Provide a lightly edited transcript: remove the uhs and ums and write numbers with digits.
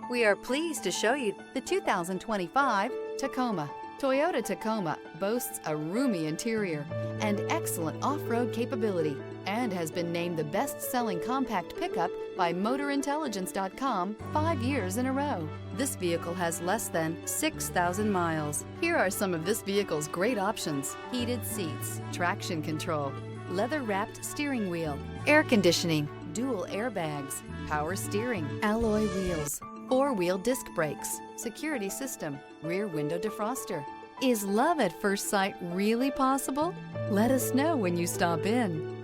We are pleased to show you the 2025 Tacoma. Toyota Tacoma boasts a roomy interior and excellent off-road capability and has been named the best-selling compact pickup by MotorIntelligence.com 5 years in a row. This vehicle has less than 6,000 miles. Here are some of this vehicle's great options: heated seats, traction control, leather-wrapped steering wheel, air conditioning, dual airbags, power steering, alloy wheels, four-wheel disc brakes, security system, rear window defroster. Is love at first sight really possible? Let us know when you stop in.